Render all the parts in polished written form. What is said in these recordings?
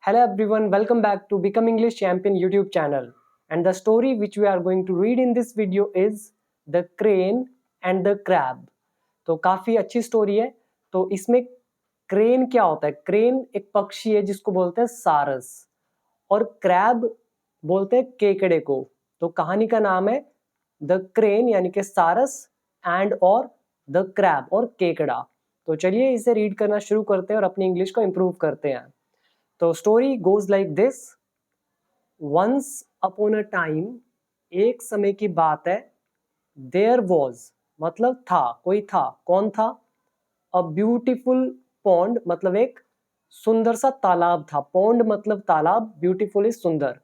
Hello everyone, welcome back to Become English Champion YouTube channel. And the story which we are going to read in this video is The Crane and the Crab. तो काफी अच्छी story है. तो इसमें crane क्या होता है? Crane एक पक्षी है जिसको बोलते हैं सारस, और क्रैब बोलते हैं केकड़े को. तो कहानी का नाम है द क्रेन यानी कि सारस एंड और द क्रैब और केकड़ा. तो चलिए इसे रीड करना शुरू करते हैं और अपनी इंग्लिश को इम्प्रूव करते हैं. तो story goes like this. Once upon a time, एक समय की बात है. देयर वॉज मतलब था, कोई था. कौन था? अ ब्यूटीफुल पॉन्ड मतलब एक सुंदर सा तालाब था. पॉन्ड मतलब तालाब, ब्यूटीफुल इज सुंदर.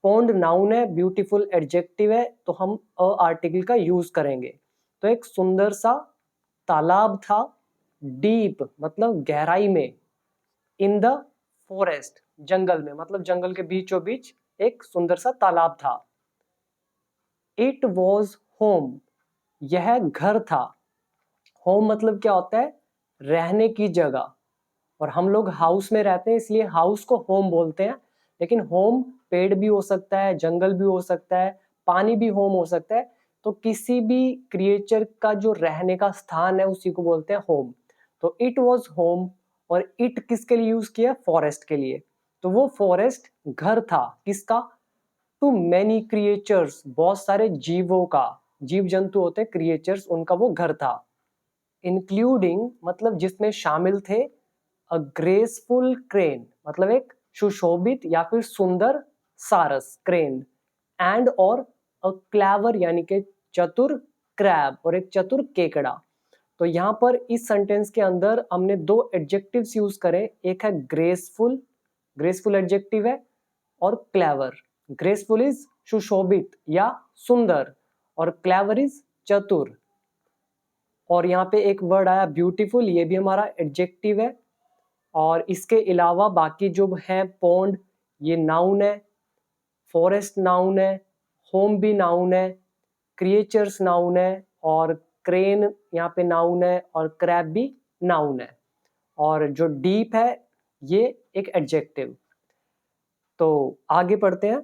पॉन्ड नाउन है, ब्यूटीफुल एडजेक्टिव है, तो हम अ आर्टिकल का यूज करेंगे. तो एक सुंदर सा तालाब था. डीप मतलब गहराई में. इन द फॉरेस्ट जंगल में मतलब जंगल के बीचों बीच एक सुंदर सा तालाब था. इट वॉज होम, यह घर था. होम मतलब क्या होता है? रहने की जगह. और हम लोग हाउस में रहते हैं इसलिए हाउस को होम बोलते हैं. लेकिन होम पेड़ भी हो सकता है, जंगल भी हो सकता है, पानी भी होम हो सकता है. तो किसी भी क्रिएचर का जो रहने का स्थान है उसी को बोलते हैं होम. तो इट वॉज होम. और इट किसके लिए यूज किया? फॉरेस्ट के लिए. तो वो फॉरेस्ट घर था. किसका? टू मैनी क्रिएचर्स, बहुत सारे जीवों का. जीव जंतु होते हैं क्रिएचर्स, उनका वो घर था. इंक्लूडिंग मतलब जिसमें शामिल थे अ ग्रेसफुल क्रेन मतलब एक सुशोभित या फिर सुंदर सारस क्रेन. एंड और अ क्लेवर यानी कि चतुर क्रैब और एक चतुर केकड़ा. तो यहाँ पर इस सेंटेंस के अंदर हमने दो एडजेक्टिव्स यूज करे. एक है ग्रेसफुल, ग्रेसफुल एडजेक्टिव है, और क्लेवर. ग्रेसफुल इज सुशोभित या सुंदर, और क्लेवर इज चतुर. और यहाँ पे एक वर्ड आया ब्यूटीफुल, ये भी हमारा एडजेक्टिव है. और इसके अलावा बाकी जो है पॉन्ड, ये नाउन है, फॉरेस्ट नाउन है, होम भी नाउन है, क्रिएचर्स नाउन है, और क्रेन यहाँ पे नाउन है, और क्रैब भी नाउन है. और जो डीप है ये एक एडजेक्टिव. तो आगे पढ़ते हैं.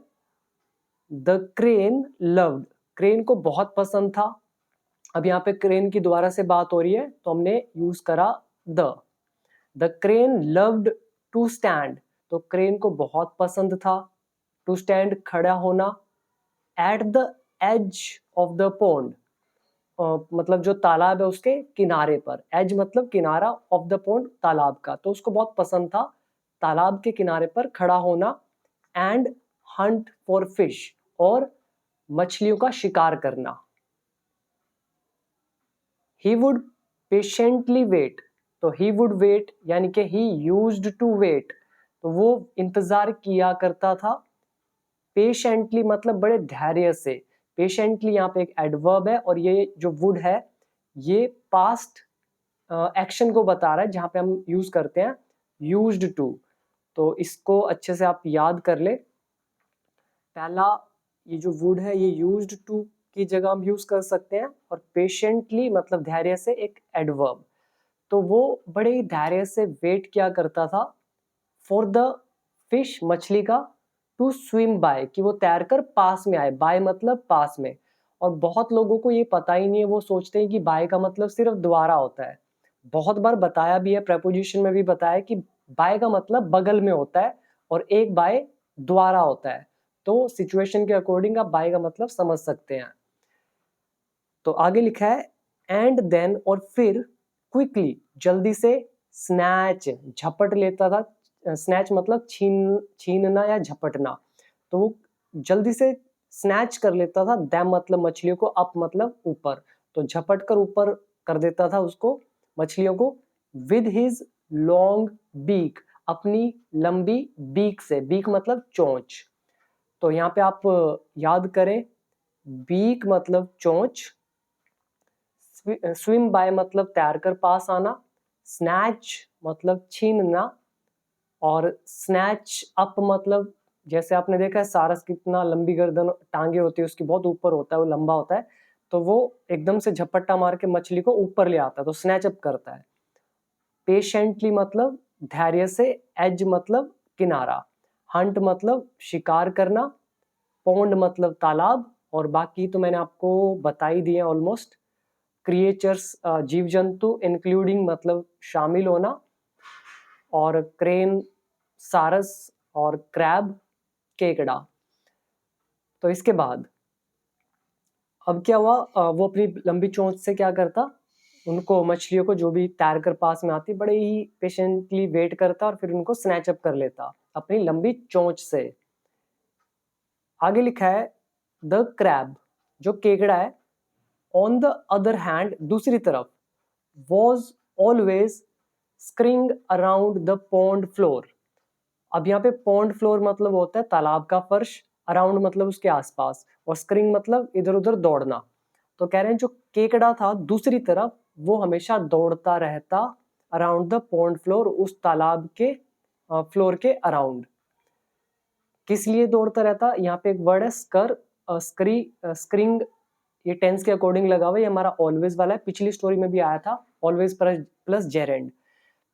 द क्रेन लव्ड, क्रेन को बहुत पसंद था. अब यहाँ पे क्रेन की दोबारा से बात हो रही है तो हमने यूज करा the crane loved to stand. तो क्रेन को बहुत पसंद था. टू स्टैंड खड़ा होना. At the edge of the pond मतलब जो तालाब है उसके किनारे पर. एज मतलब किनारा, ऑफ द पॉन्ड तालाब का. तो उसको बहुत पसंद था तालाब के किनारे पर खड़ा होना. एंड हंट फॉर फिश, और मछलियों का शिकार करना. He would patiently wait. तो ही वुड वेट यानी कि ही यूज्ड टू वेट. तो वो इंतजार किया करता था. पेशेंटली मतलब बड़े धैर्य से. पेशेंटली यहाँ पे एक एडवर्ब है, और ये जो वुड है ये पास्ट एक्शन को बता रहा है जहां पे हम यूज करते हैं यूज्ड टू. तो इसको अच्छे से आप याद कर ले. पहला ये जो वुड है ये यूज्ड टू की जगह हम यूज कर सकते हैं, और पेशेंटली मतलब धैर्य से एक एडवर्ब. तो वो बड़े ही धैर्य से वेट किया करता था फॉर द फिश मछली का, टू स्विम बाय कि वो तैर कर पास में आए. बाय मतलब पास में. और बहुत लोगों को ये पता ही नहीं है, वो सोचते हैं कि बाय का मतलब सिर्फ द्वारा होता है. बहुत बार बताया भी है, प्रेपोजिशन में भी बताया कि बाय का मतलब बगल में होता है और एक बाय द्वारा होता है. तो सिचुएशन के अकॉर्डिंग आप बाय का मतलब समझ सकते हैं. तो आगे लिखा है एंड देन और फिर क्विकली जल्दी से, स्नैच झपट लेता था. स्नैच मतलब छीनना या झपटना. तो वो जल्दी से स्नैच कर लेता था. दैम मतलब मछलियों को, अप मतलब ऊपर. तो झपट कर ऊपर कर देता था उसको, मछलियों को. विद हिज लॉन्ग बीक, अपनी लंबी बीक से. बीक मतलब चोंच. तो यहाँ पे आप याद करें, बीक मतलब चोंच, स्विम बाय मतलब तैर कर पास आना, स्नैच मतलब छीनना, और स्नैच अप मतलब जैसे आपने देखा है सारस कितना लंबी गर्दन टांगे होती है उसकी, बहुत ऊपर होता है, वो लंबा होता है. तो वो एकदम से झपट्टा मार के मछली को ऊपर ले आता है, तो स्नैच अप करता है. पेशेंटली मतलब धैर्य से. एज मतलब किनारा. हंट मतलब शिकार करना, पॉन्ड मतलब तालाब, और बाकी तो मैंने आपको बता ही दिए ऑलमोस्ट। क्रिएचर्स जीव जंतु, इंक्लूडिंग मतलब शामिल होना, और क्रेन सारस, और क्रैब केकड़ा। तो इसके बाद अब क्या हुआ, वो अपनी लंबी चोंच से क्या करता, उनको मछलियों को जो भी तैर कर पास में आती बड़े ही पेशेंटली वेट करता और फिर उनको स्नैच अप कर लेता अपनी लंबी चोंच से। आगे लिखा है द क्रैब, जो केकड़ा है, ऑन द अदर हैंड, दूसरी तरफ, was always scurrying around the pond floor. अब यहाँ पे पॉन्ड फ्लोर मतलब होता है तालाब का फर्श, अराउंड मतलब उसके आसपास, और स्क्रिंग मतलब इधर उधर दौड़ना। तो कह रहे हैं जो केकड़ा था दूसरी तरफ, वो हमेशा दौड़ता रहता अराउंड द पॉन्ड फ्लोर, उस तालाब के फ्लोर के अराउंड। किस लिए दौड़ता रहता, यहाँ पे एक वर्ड है स्कर, स्क्रिंग, ये टेंस के अकॉर्डिंग लगा हुआ है, ये हमारा ऑलवेज वाला है, पिछली स्टोरी में भी आया था, ऑलवेज प्लस जेरेंड।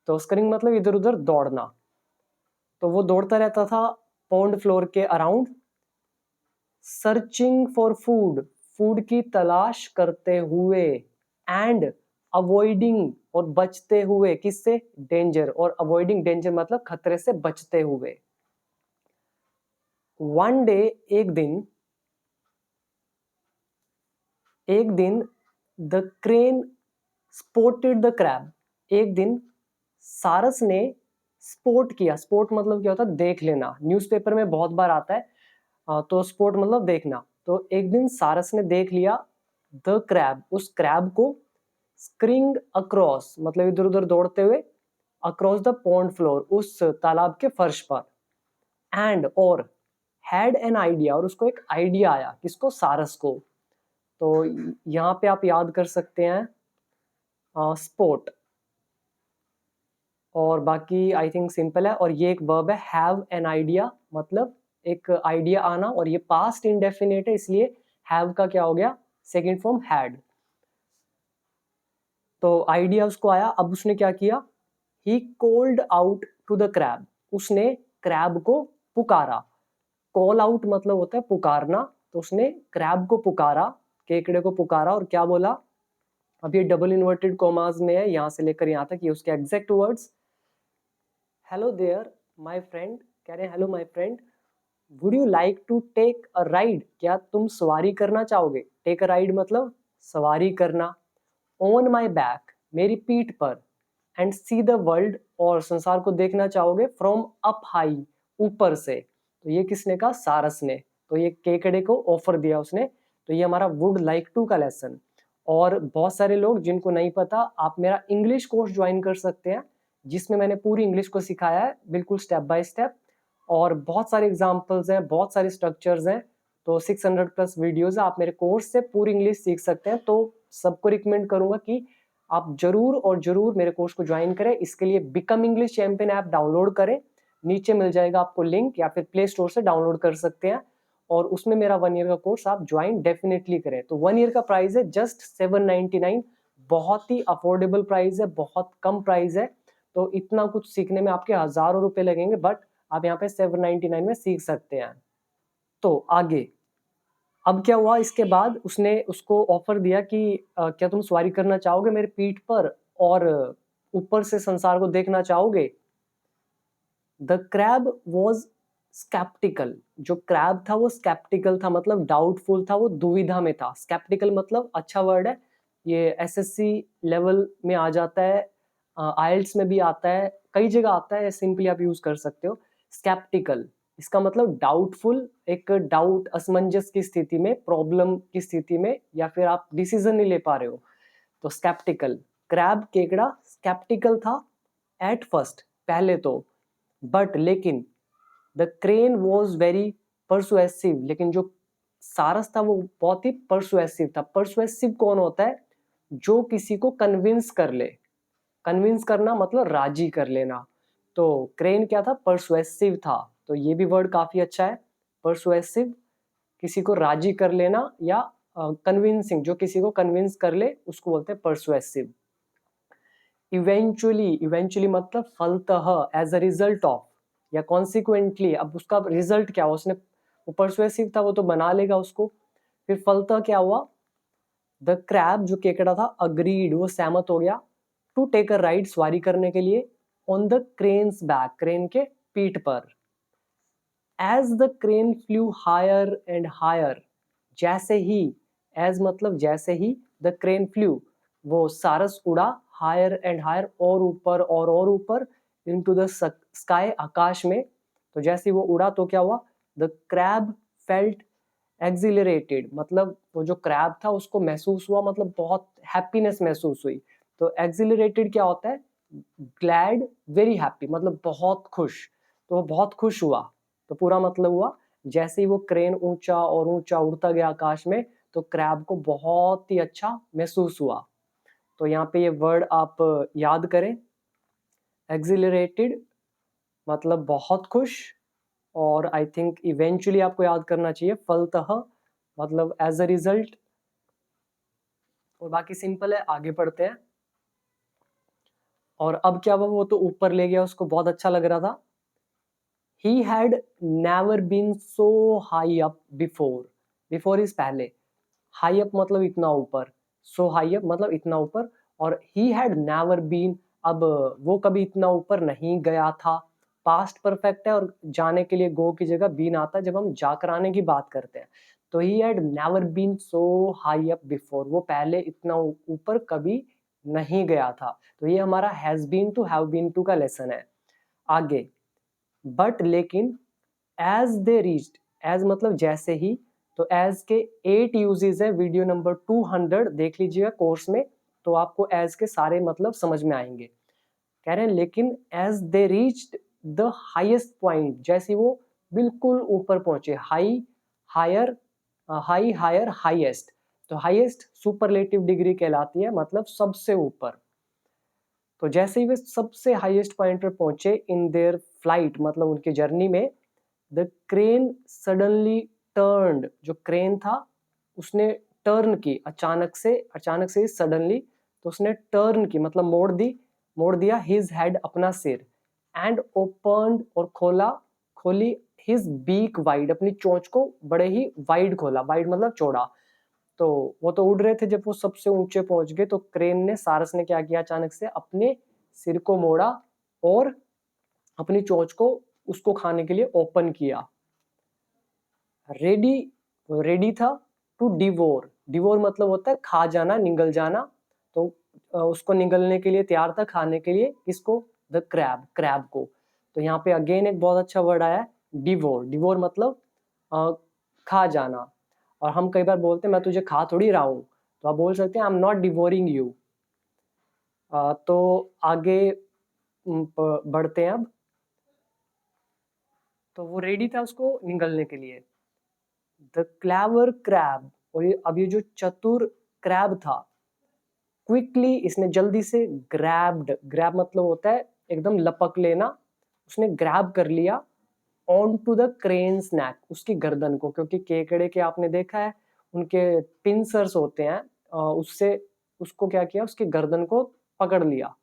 तो स्क्रिंग मतलब इधर उधर दौड़ना। तो वो दौड़ता रहता था पॉन्ड फ्लोर के around, searching for food, food की तलाश करते हुए, एंड अवॉइडिंग, और बचते हुए, किससे, डेंजर, और अवॉइडिंग डेंजर मतलब खतरे से बचते हुए। वन डे, एक दिन the crane spotted the crab, एक दिन सारस ने स्पॉट किया, स्पॉट मतलब क्या होता है, देख लेना, न्यूज़पेपर में बहुत बार आता है, तो स्पॉट मतलब देखना। तो एक दिन सारस ने देख लिया द क्रैब, उस क्रैब को, स्क्रिंग अक्रॉस मतलब इधर उधर दौड़ते हुए, अक्रॉस द पॉन्ड फ्लोर, उस तालाब के फर्श पर, एंड और, हैड एन आइडिया, और उसको एक आइडिया आया, किसको, सारस को। तो यहाँ पे आप याद कर सकते हैं स्पोर्ट, और बाकी आई थिंक सिंपल है। और ये एक वर्ब है हैव एन आइडिया, मतलब एक आइडिया आना, और ये पास्ट इंडेफिनिट है, इसलिए हैव का क्या हो गया, सेकंड फॉर्म हैड। तो आइडिया उसको आया, अब उसने क्या किया, he called out to the crab, उसने क्रैब को पुकारा। कॉल आउट मतलब होता है पुकारना, तो उसने क्रैब को पुकारा, केकड़े को पुकारा, और क्या बोला, अब ये डबल इन्वर्टेड कॉमास में है, यहां से लेकर यहां तक, ये उसके exact words, hello there my friend, कह रहे हैं hello my friend, would you like to take a ride, क्या तुम सवारी करना चाहोगे, टेक अ राइड मतलब सवारी करना, ऑन माई बैक, मेरी पीठ पर, एंड सी द वर्ल्ड, और संसार को देखना चाहोगे, फ्रॉम अप हाई, ऊपर से। तो ये किसने कहा, सारस ने। तो ये केकड़े को ऑफर दिया उसने। तो ये हमारा वुड लाइक टू का लेसन। और बहुत सारे लोग जिनको नहीं पता, आप मेरा इंग्लिश कोर्स ज्वाइन कर सकते हैं, जिसमें मैंने पूरी इंग्लिश को सिखाया है, बिल्कुल स्टेप बाय स्टेप, और बहुत सारे एग्जाम्पल्स हैं, बहुत सारे स्ट्रक्चर्स हैं। तो 600 प्लस वीडियोज है, आप मेरे कोर्स से पूरी इंग्लिश सीख सकते हैं। तो सबको रिकमेंड करूंगा कि आप जरूर और जरूर मेरे कोर्स को ज्वाइन करें। इसके लिए become English champion app download करें, नीचे मिल जाएगा आपको लिंक, या फिर प्ले स्टोर से डाउनलोड कर सकते हैं, और उसमें मेरा 1 ईयर का कोर्स आप ज्वाइन डेफिनेटली करें। तो 1 ईयर का प्राइस है जस्ट 799, बहुत ही अफोर्डेबल प्राइस है, बहुत कम प्राइस है। तो इतना कुछ सीखने में आपके हजारों रुपए लगेंगे, बट आप यहाँ पे 799 में सीख सकते हैं। तो आगे अब क्या हुआ, इसके बाद उसने उसको ऑफर दिया कि क्या तुम सवारी करना चाहोगे मेरे पीठ पर, और ऊपर से संसार को देखना चाहोगे। द क्रैब वॉज स्केप्टिकल, जो क्रैब था वो स्केप्टिकल था, मतलब डाउटफुल था, वो दुविधा में था। स्केप्टिकल मतलब अच्छा वर्ड है, ये एसएससी लेवल में आ जाता है, आइल्स में भी आता है, कई जगह आता है, सिंपली आप यूज कर सकते हो। स्केप्टिकल, इसका मतलब डाउटफुल, एक डाउट, असमंजस की स्थिति में, प्रॉब्लम की स्थिति में, या फिर आप डिसीजन नहीं ले पा रहे हो, तो स्केप्टिकल। क्रैब केकड़ा स्केप्टिकल था एट फर्स्ट, पहले तो, बट लेकिन, the crane was very persuasive, लेकिन जो सारस था वो बहुत ही परसुएसिव था। परसुएसिव कौन होता है, जो किसी को कन्विंस कर ले, कन्विंस करना मतलब राजी कर लेना। तो क्रेन क्या था, परसुएसिव था। तो ये भी वर्ड काफी अच्छा है, परसुएसिव, किसी को राजी कर लेना, या कन्विंसिंग, जो किसी को कन्विंस कर ले उसको बोलते हैं परसुएसिव। इवेंचुअली, इवेंचुअली मतलब फलतः, एज अ रिजल्ट ऑफ, या कॉन्सिक्वेंटली, अब उसका रिजल्ट क्या हुआ, उसने, वो परसुएसिव था, वो तो बना लेगा उसको। फिर फलतः क्या हुआ, द क्रैब, जो केकड़ा था, अग्रीड, वो सहमत हो गया, टू टेक अ राइड, सवारी करने के लिए, on the crane's back, crane के पीठ पर। As the crane flew higher and higher, जैसे ही, एज मतलब जैसे ही, द क्रेन फ्लू, वो सारस उड़ा, हायर एंड हायर, और ऊपर और ऊपर, इनटू द स्काई, आकाश में। तो जैसे ही वो उड़ा तो क्या हुआ, द क्रैब फेल्ट एक्सिलरेटेड, मतलब वो जो क्रैब था उसको महसूस हुआ, मतलब बहुत हैप्पीनेस महसूस हुई। तो एक्सिलरेटेड क्या होता है, ग्लैड, वेरी हैप्पी, मतलब बहुत खुश। तो वो बहुत खुश हुआ, तो पूरा मतलब हुआ, जैसे ही वो क्रेन ऊंचा और ऊंचा उड़ता गया आकाश में, तो क्रैब को बहुत ही अच्छा महसूस हुआ। तो यहाँ पे ये वर्ड आप याद करें, एक्सिलरेटेड मतलब बहुत खुश, और आई थिंक इवेंचुअली आपको याद करना चाहिए फलतः, मतलब एज अ रिजल्ट। और बाकी सिंपल है, आगे पढ़ते हैं। और अब क्या हुआ, वो तो ऊपर ले गया, उसको बहुत अच्छा लग रहा था। He had never been so high up before, before is पहले, high up मतलब इतना ऊपर, so high up मतलब इतना ऊपर, और he had never been, अब वो कभी इतना ऊपर नहीं गया था। पास्ट परफेक्ट है, और जाने के लिए गो की जगह बीन आता है जब हम जाकर आने की बात करते हैं। तो he had never been so high up before, वो पहले इतना ऊपर कभी नहीं गया था। तो ये हमारा has been to have been to का लेसन है। आगे, बट लेकिन, एज दे रीच्ड, एज मतलब जैसे ही, तो एज के 8 यूजेस है, वीडियो नंबर 200 देख लीजिएगा कोर्स में, तो आपको एज के सारे मतलब समझ में आएंगे। कह रहे हैं लेकिन as they reached the highest point, जैसे वो बिल्कुल ऊपर पहुंचे, high, higher, high, higher, highest, तो हाईएस्ट सुपरलेटिव डिग्री कहलाती है, मतलब सबसे ऊपर। तो जैसे ही वे सबसे हाईएस्ट पॉइंट पर पहुंचे इन देयर फ्लाइट, मतलब उनकी जर्नी में, द क्रेन सडनली टर्न्ड, जो क्रेन था उसने टर्न की, अचानक से सडनली, तो उसने टर्न की मतलब मोड़ दिया हिज हेड, अपना सिर, एंड ओपन्ड, और खोली हिज बीक वाइड, अपनी चोंच को बड़े ही वाइड खोला, वाइड मतलब चौड़ा। तो वो तो उड़ रहे थे, जब वो सबसे ऊंचे पहुंच गए तो क्रेन ने, सारस ने क्या किया, अचानक से अपने सिर को मोड़ा और अपनी चोंच को उसको खाने के लिए ओपन किया। रेडी, रेडी था टू डिवोर, डिवोर मतलब होता है खा जाना, निगल जाना। तो उसको निगलने के लिए तैयार था, खाने के लिए, किसको, द क्रैब, क्रैब को। तो यहाँ पे अगेन एक बहुत अच्छा वर्ड आया है, डिवोर, डिवोर मतलब खा जाना। और हम कई बार बोलते हैं मैं तुझे खा थोड़ी रहा हूँ, तो आप बोल सकते हैं I am not devouring you. तो आगे बढ़ते हैं अब। तो वो रेडी था उसको निगलने के लिए, द क्लेवर क्रैब, और अब ये जो चतुर क्रैब था, क्विकली, इसने जल्दी से, ग्रैब्ड, ग्रैब मतलब होता है एकदम लपक लेना, उसने ग्रैब कर लिया, ऑन टू द क्रेन्स नेक, उसकी गर्दन को, क्योंकि केकड़े के आपने देखा है उनके पिंसर्स होते हैं, उससे उसको क्या किया, उसकी गर्दन को पकड़ लिया।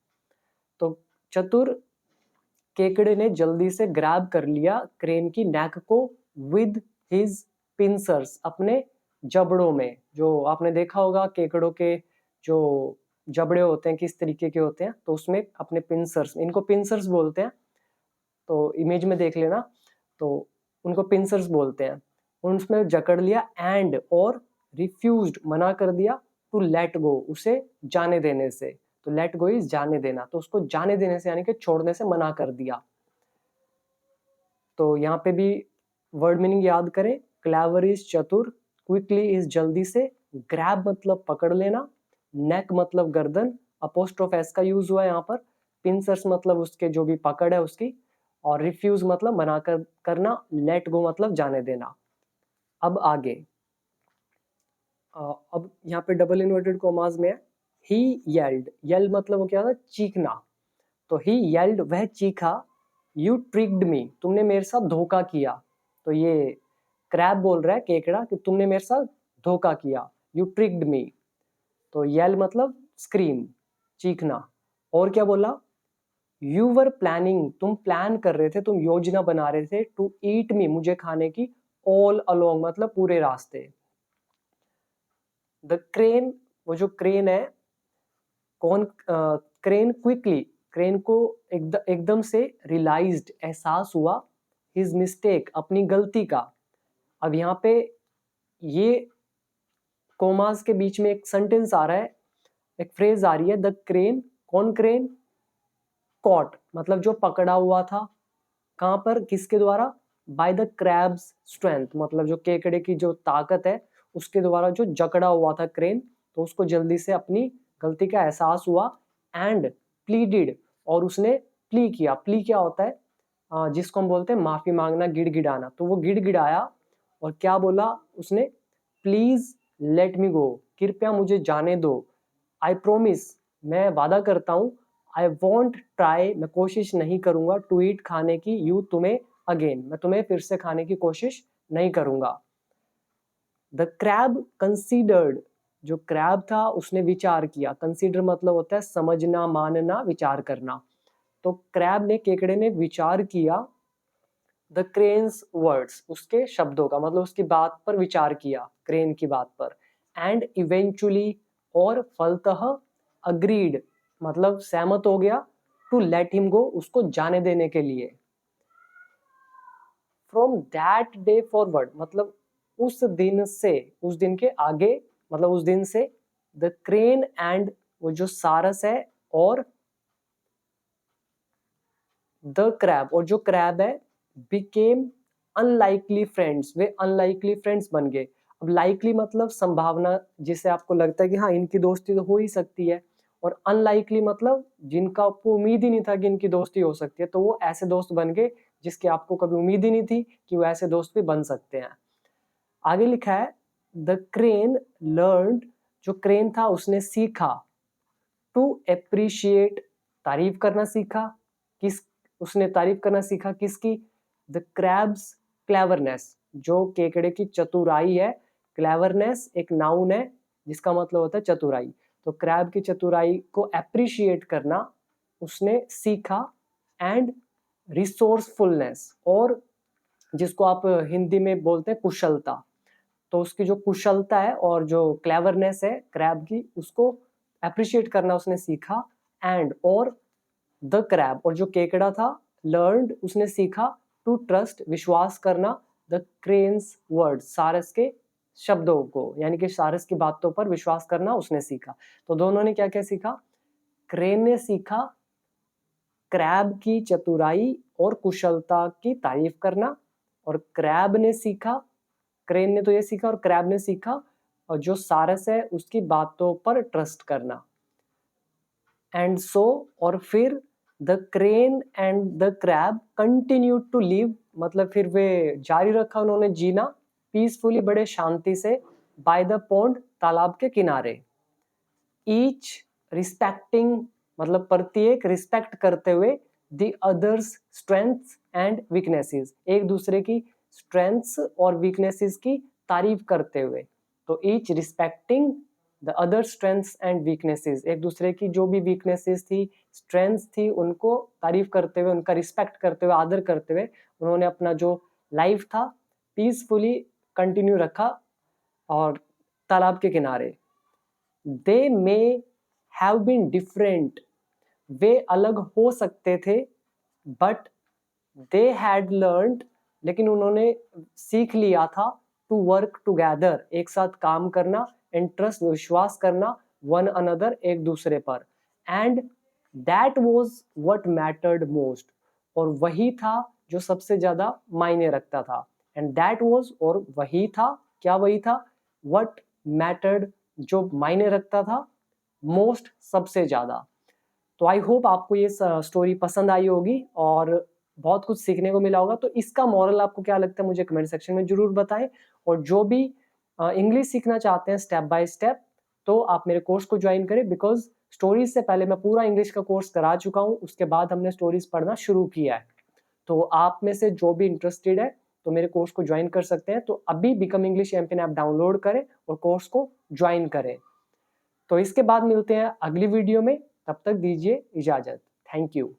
तो चतुर केकड़े ने जल्दी से ग्रैब कर लिया क्रेन की नेक को, विद हिज पिंसर्स, अपने जबड़ों में। जो आपने देखा होगा केकड़ों के जो जबड़े होते हैं किस तरीके के होते हैं, तो उसमें अपने पिंसर्स, इनको पिंसर्स बोलते हैं, तो इमेज में देख लेना, तो उनको पिंसर्स बोलते हैं। उसमें जकड़ लिया, एंड, और रिफ्यूज्ड, मना कर दिया, टू लेट गो, उसे जाने देने से। तो लेट गो इज जाने देना, तो उसको जाने देने से यानी कि छोड़ने से मना कर दिया। तो यहाँ पे भी वर्ड मीनिंग याद करें, क्लेवर इज चतुर, क्विकली इज जल्दी से, ग्रैब मतलब पकड़ लेना, नेक मतलब गर्दन, अपोस्ट्रोफ एस का यूज हुआ यहाँ पर, पिंसर्स मतलब उसके जो भी पकड़ है उसकी, और रिफ्यूज मतलब मना करना, लेट गो मतलब जाने देना। अब आगे, अब यहाँ पे डबल इन्वर्टेड कॉमास में है, ही येल्ड, येल्ड मतलब वो क्या था, चीखना। तो ही येल्ड, वह चीखा, यू ट्रिक्ड मी, तुमने मेरे साथ धोखा किया। तो ये क्रैब बोल रहा है, केकड़ा, कि तुमने मेरे साथ धोखा किया, यू ट्रिक्ड मी। तो येल मतलब स्क्रीम, चीखना। और क्या बोला, यू वर प्लानिंग, तुम प्लान कर रहे थे, तुम योजना बना रहे थे, टू ईट मी, मुझे खाने की, ऑल अलोंग मतलब पूरे रास्ते। द क्रेन, वो जो क्रेन है, कौन, क्रेन क्विकली, क्रेन को एकदम से रियलाइज्ड, एहसास हुआ, हिज मिस्टेक, अपनी गलती का। अब यहाँ पे ये कोमास के बीच में एक सेंटेंस आ रहा है, एक फ्रेज आ रही है, द क्रेन, कौन क्रेन, कॉट मतलब जो पकड़ा हुआ था, कहाँ पर, किसके द्वारा, बाय द क्रैब्स स्ट्रेंथ मतलब जो केकड़े की जो ताकत है उसके द्वारा जो जकड़ा हुआ था क्रेन, तो उसको जल्दी से अपनी गलती का एहसास हुआ, एंड प्लीडिड, और उसने प्ली किया। प्ली क्या होता है, जिसको हम बोलते हैं माफी मांगना, गिड़गिड़ाना, तो वो गिड़गिड़ाया और क्या बोला उसने, प्लीज लेट मी गो, कृपया मुझे जाने दो, आई प्रोमिस, मैं वादा करता हूँ, आई वॉन्ट ट्राई, मैं कोशिश नहीं करूंगा, टू ईट खाने की, यू तुम्हें, अगेन मैं तुम्हें फिर से खाने की कोशिश नहीं करूंगा। द क्रैब कंसीडर्ड, जो क्रैब था उसने विचार किया, कंसीडर मतलब होता है समझना, मानना, विचार करना, तो क्रैब ने, केकड़े ने विचार किया, द क्रेन्स वर्ड्स, उसके शब्दों का मतलब उसकी बात पर विचार किया, क्रेन की बात पर, एंड इवेंचुअली, और फलतः, अग्रीड मतलब सहमत हो गया, टू लेट हिम गो, उसको जाने देने के लिए। फ्रॉम दैट डे फॉरवर्ड मतलब उस दिन से, उस दिन के आगे मतलब उस दिन से, द क्रेन एंड, वो जो सारस है, और द क्रैब, और जो क्रैब है, बिकेम अनलाइकली फ्रेंड्स, वे अनलाइकली फ्रेंड्स बन गए। अब लाइकली मतलब संभावना, जिसे आपको लगता है कि हाँ इनकी दोस्ती तो हो ही सकती है, और अनलाइकली मतलब जिनका आपको उम्मीद ही नहीं था कि इनकी दोस्ती हो सकती है, तो वो ऐसे दोस्त बन गए जिसकी आपको कभी उम्मीद ही नहीं थी कि वो ऐसे दोस्त भी बन सकते हैं। आगे लिखा है, द क्रेन लर्नड, जो क्रेन था उसने सीखा, टू एप्रिशिएट, तारीफ करना सीखा, किस, उसने तारीफ करना सीखा किसकी, द क्रैब्स क्लेवरनेस, जो केकड़े की चतुराई है, क्लेवरनेस एक नाउन है जिसका मतलब होता है चतुराई, तो क्रैब की चतुराई को एप्रिशिएट करना उसने सीखा, एंड रिसोर्सफुलनेस, और जिसको आप हिंदी में बोलते हैं कुशलता, तो उसकी जो कुशलता है और जो क्लेवरनेस है क्रैब की, उसको अप्रिशिएट करना उसने सीखा, एंड, और द क्रैब, और जो केकड़ा था, लर्नड उसने सीखा, टू ट्रस्ट विश्वास करना, द क्रेन्स वर्ड, सारस के शब्दों को, यानी कि सारस की बातों पर विश्वास करना उसने सीखा। तो दोनों ने क्या क्या सीखा, क्रेन ने सीखा क्रैब की चतुराई और कुशलता की तारीफ करना, और क्रैब ने सीखा, क्रेन ने तो ये सीखा और क्रैब ने सीखा, और जो सारस है उसकी बातों पर ट्रस्ट करना। एंड सो, और फिर, the crane and the crab continue to live, मतलब फिर वे जारी रखा उन्होंने जीना, पीसफुली बड़े शांति से, बाय द पॉन्ड तालाब के किनारे, ईच रिस्पेक्टिंग मतलब प्रत्येक रिस्पेक्ट करते हुए, the others strengths and weaknesses, एक दूसरे की स्ट्रेंथ्स और वीकनेसेस की तारीफ करते हुए, तो each respecting the other strengths and weaknesses, एक दूसरे की जो भी वीकनेसेस थी, स्ट्रेंथ्स थी, उनको तारीफ करते हुए, उनका रिस्पेक्ट करते हुए, आदर करते हुए, उन्होंने अपना जो लाइफ था पीसफुली कंटिन्यू रखा, और तालाब के किनारे। दे मे हैव बीन डिफरेंट, वे अलग हो सकते थे, बट दे हैड लर्नड, लेकिन उन्होंने सीख लिया था, टू वर्क टुगेदर, एक साथ काम करना, एंड ट्रस्ट विश्वास करना, वन अनदर एक दूसरे पर, and that was what mattered most, और वही था जो सबसे ज्यादा मायने रखता था, एंड दैट वॉज, और वही था, क्या वही था, वट मैटर्ड, जो मायने रखता था, मोस्ट सबसे ज्यादा। तो आई होप आपको ये स्टोरी पसंद आई होगी और बहुत कुछ सीखने को मिला होगा। तो इसका मॉरल आपको क्या लगता है मुझे कमेंट सेक्शन में जरूर बताएं, और जो भी इंग्लिश सीखना चाहते हैं स्टेप बाय स्टेप, तो आप मेरे कोर्स को ज्वाइन करें, बिकॉज स्टोरीज से पहले मैं पूरा इंग्लिश का कोर्स करा चुका हूँ, उसके बाद हमने स्टोरीज पढ़ना शुरू किया है। तो आप में से जो भी इंटरेस्टेड है तो मेरे कोर्स को ज्वाइन कर सकते हैं। तो अभी become English champion app download करें और कोर्स को ज्वाइन करें। तो इसके बाद मिलते हैं अगली वीडियो में, तब तक दीजिए इजाजत। Thank you.